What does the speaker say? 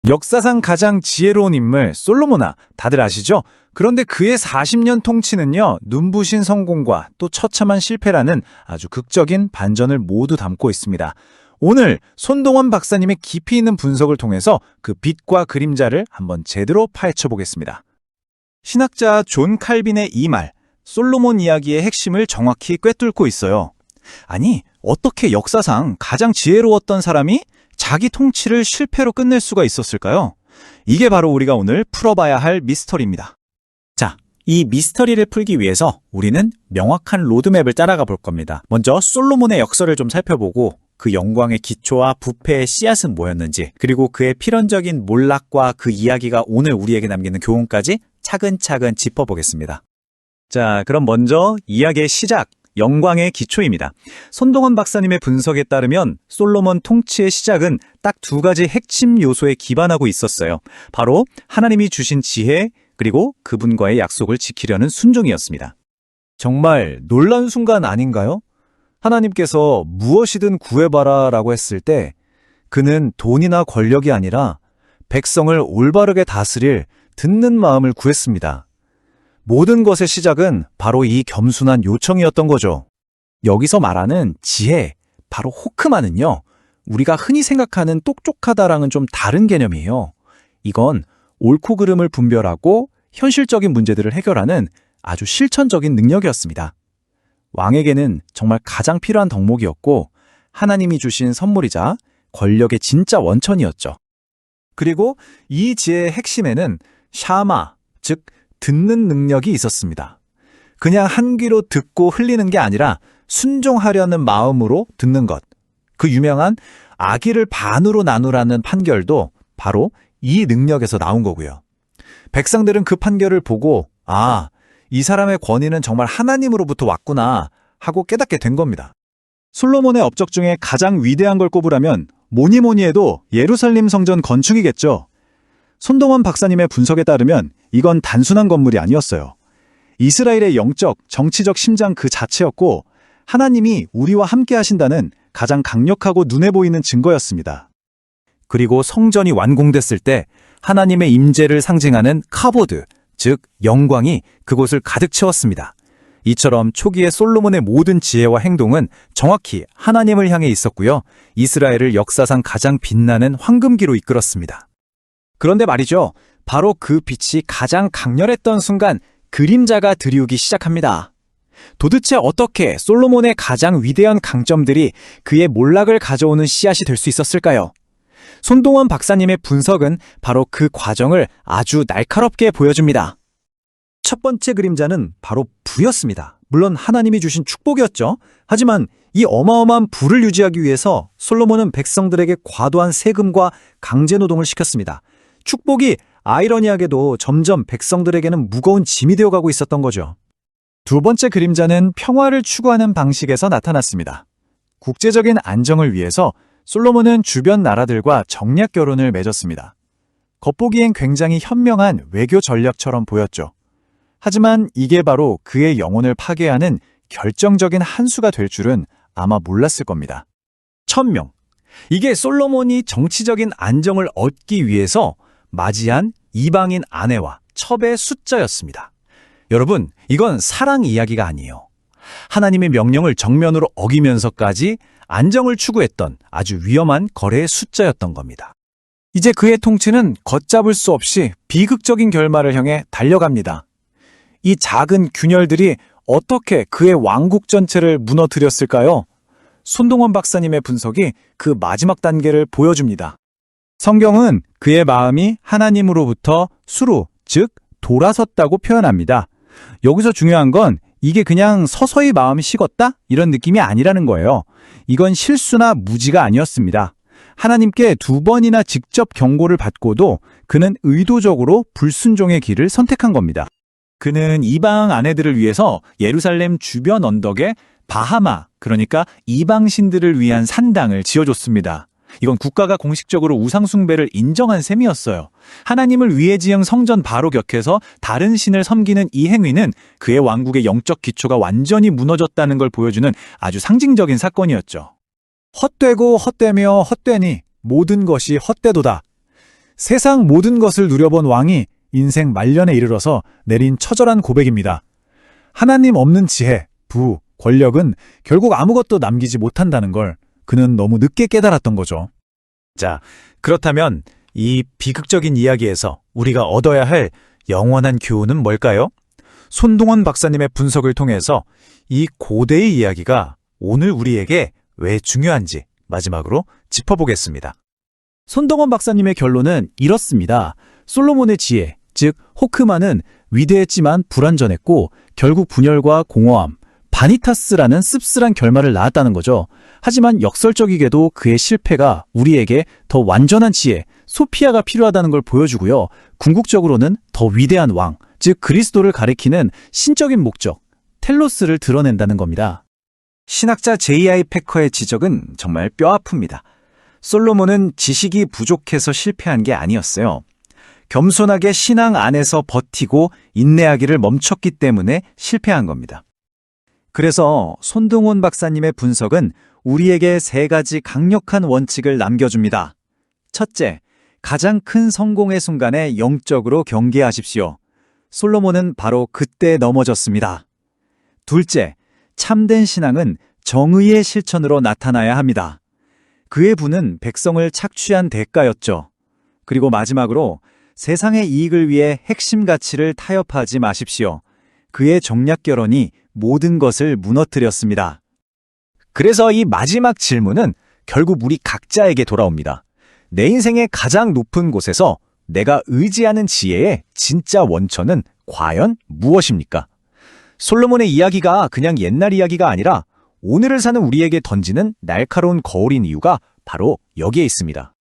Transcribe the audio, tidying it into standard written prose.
역사상 가장 지혜로운 인물 솔로몬아 다들 아시죠? 그런데 그의 40년 통치는요, 눈부신 성공과 또 처참한 실패라는 아주 극적인 반전을 모두 담고 있습니다. 오늘 손동원 박사님의 깊이 있는 분석을 통해서 그 빛과 그림자를 한번 제대로 파헤쳐 보겠습니다. 신학자 존 칼빈의 이 말, 솔로몬 이야기의 핵심을 정확히 꿰뚫고 있어요. 아니, 어떻게 역사상 가장 지혜로웠던 사람이 자기 통치를 실패로 끝낼 수가 있었을까요? 이게 바로 우리가 오늘 풀어봐야 할 미스터리입니다. 자, 이 미스터리를 풀기 위해서 우리는 명확한 로드맵을 따라가 볼 겁니다. 먼저 솔로몬의 역사를 좀 살펴보고 그 영광의 기초와 부패의 씨앗은 뭐였는지, 그리고 그의 필연적인 몰락과 그 이야기가 오늘 우리에게 남기는 교훈까지 차근차근 짚어보겠습니다. 자, 그럼 먼저 이야기의 시작, 영광의 기초입니다. 손동원 박사님의 분석에 따르면 솔로몬 통치의 시작은 딱 두 가지 핵심 요소에 기반하고 있었어요. 바로 하나님이 주신 지혜, 그리고 그분과의 약속을 지키려는 순종이었습니다. 정말 놀라운 순간 아닌가요? 하나님께서 무엇이든 구해봐라 라고 했을 때 그는 돈이나 권력이 아니라 백성을 올바르게 다스릴 듣는 마음을 구했습니다. 모든 것의 시작은 바로 이 겸손한 요청이었던 거죠. 여기서 말하는 지혜, 바로 호크마는요, 우리가 흔히 생각하는 똑똑하다랑은 좀 다른 개념이에요. 이건 옳고 그름을 분별하고 현실적인 문제들을 해결하는 아주 실천적인 능력이었습니다. 왕에게는 정말 가장 필요한 덕목이었고 하나님이 주신 선물이자 권력의 진짜 원천이었죠. 그리고 이 지혜의 핵심에는 샤마, 즉 듣는 능력이 있었습니다. 그냥 한 귀로 듣고 흘리는 게 아니라 순종하려는 마음으로 듣는 것. 그 유명한 아기를 반으로 나누라는 판결도 바로 이 능력에서 나온 거고요. 백성들은 그 판결을 보고 이 사람의 권위는 정말 하나님으로부터 왔구나 하고 깨닫게 된 겁니다. 솔로몬의 업적 중에 가장 위대한 걸 꼽으라면 뭐니 해도 예루살렘 성전 건축이겠죠. 손동원 박사님의 분석에 따르면 이건 단순한 건물이 아니었어요. 이스라엘의 영적, 정치적 심장 그 자체였고 하나님이 우리와 함께 하신다는 가장 강력하고 눈에 보이는 증거였습니다. 그리고 성전이 완공됐을 때 하나님의 임재를 상징하는 카보드, 즉 영광이 그곳을 가득 채웠습니다. 이처럼 초기의 솔로몬의 모든 지혜와 행동은 정확히 하나님을 향해 있었고요. 이스라엘을 역사상 가장 빛나는 황금기로 이끌었습니다. 그런데 말이죠. 바로 그 빛이 가장 강렬했던 순간 그림자가 드리우기 시작합니다. 도대체 어떻게 솔로몬의 가장 위대한 강점들이 그의 몰락을 가져오는 씨앗이 될 수 있었을까요? 손동원 박사님의 분석은 바로 그 과정을 아주 날카롭게 보여줍니다. 첫 번째 그림자는 바로 부였습니다. 물론 하나님이 주신 축복이었죠. 하지만 이 어마어마한 부를 유지하기 위해서 솔로몬은 백성들에게 과도한 세금과 강제노동을 시켰습니다. 축복이 아이러니하게도 점점 백성들에게는 무거운 짐이 되어가고 있었던 거죠. 두 번째 그림자는 평화를 추구하는 방식에서 나타났습니다. 국제적인 안정을 위해서 솔로몬은 주변 나라들과 정략 결혼을 맺었습니다. 겉보기엔 굉장히 현명한 외교 전략처럼 보였죠. 하지만 이게 바로 그의 영혼을 파괴하는 결정적인 한 수가 될 줄은 아마 몰랐을 겁니다. 1000명. 이게 솔로몬이 정치적인 안정을 얻기 위해서 맞이한 이방인 아내와 첩의 숫자였습니다. 여러분, 이건 사랑 이야기가 아니에요. 하나님의 명령을 정면으로 어기면서까지 안정을 추구했던 아주 위험한 거래의 숫자였던 겁니다. 이제 그의 통치는 걷잡을 수 없이 비극적인 결말을 향해 달려갑니다. 이 작은 균열들이 어떻게 그의 왕국 전체를 무너뜨렸을까요? 손동원 박사님의 분석이 그 마지막 단계를 보여줍니다. 성경은 그의 마음이 하나님으로부터 수로, 즉 돌아섰다고 표현합니다. 여기서 중요한 건 이게 그냥 서서히 마음이 식었다? 이런 느낌이 아니라는 거예요. 이건 실수나 무지가 아니었습니다. 하나님께 2번이나 직접 경고를 받고도 그는 의도적으로 불순종의 길을 선택한 겁니다. 그는 이방 아내들을 위해서 예루살렘 주변 언덕에 바하마, 그러니까 이방신들을 위한 산당을 지어줬습니다. 이건 국가가 공식적으로 우상숭배를 인정한 셈이었어요. 하나님을 위해 지은 성전 바로 격해서 다른 신을 섬기는 이 행위는 그의 왕국의 영적 기초가 완전히 무너졌다는 걸 보여주는 아주 상징적인 사건이었죠. 헛되고 헛되며 헛되니 모든 것이 헛되도다. 세상 모든 것을 누려본 왕이 인생 말년에 이르러서 내린 처절한 고백입니다. 하나님 없는 지혜, 부, 권력은 결국 아무것도 남기지 못한다는 걸 그는 너무 늦게 깨달았던 거죠. 자, 그렇다면 이 비극적인 이야기에서 우리가 얻어야 할 영원한 교훈은 뭘까요? 손동원 박사님의 분석을 통해서 이 고대의 이야기가 오늘 우리에게 왜 중요한지 마지막으로 짚어보겠습니다. 손동원 박사님의 결론은 이렇습니다. 솔로몬의 지혜, 즉 호크만은 위대했지만 불완전했고 결국 분열과 공허함, 바니타스라는 씁쓸한 결말을 낳았다는 거죠. 하지만 역설적이게도 그의 실패가 우리에게 더 완전한 지혜, 소피아가 필요하다는 걸 보여주고요. 궁극적으로는 더 위대한 왕, 즉 그리스도를 가리키는 신적인 목적, 텔로스를 드러낸다는 겁니다. 신학자 J.I. 패커의 지적은 정말 뼈아픕니다. 솔로몬은 지식이 부족해서 실패한 게 아니었어요. 겸손하게 신앙 안에서 버티고 인내하기를 멈췄기 때문에 실패한 겁니다. 그래서 손동원 박사님의 분석은 우리에게 3가지 강력한 원칙을 남겨줍니다. 첫째, 가장 큰 성공의 순간에 영적으로 경계하십시오. 솔로몬은 바로 그때 넘어졌습니다. 둘째, 참된 신앙은 정의의 실천으로 나타나야 합니다. 그의 부는 백성을 착취한 대가였죠. 그리고 마지막으로 세상의 이익을 위해 핵심 가치를 타협하지 마십시오. 그의 정략 결혼이 모든 것을 무너뜨렸습니다. 그래서 이 마지막 질문은 결국 우리 각자에게 돌아옵니다. 내 인생의 가장 높은 곳에서 내가 의지하는 지혜의 진짜 원천은 과연 무엇입니까? 솔로몬의 이야기가 그냥 옛날 이야기가 아니라 오늘을 사는 우리에게 던지는 날카로운 거울인 이유가 바로 여기에 있습니다.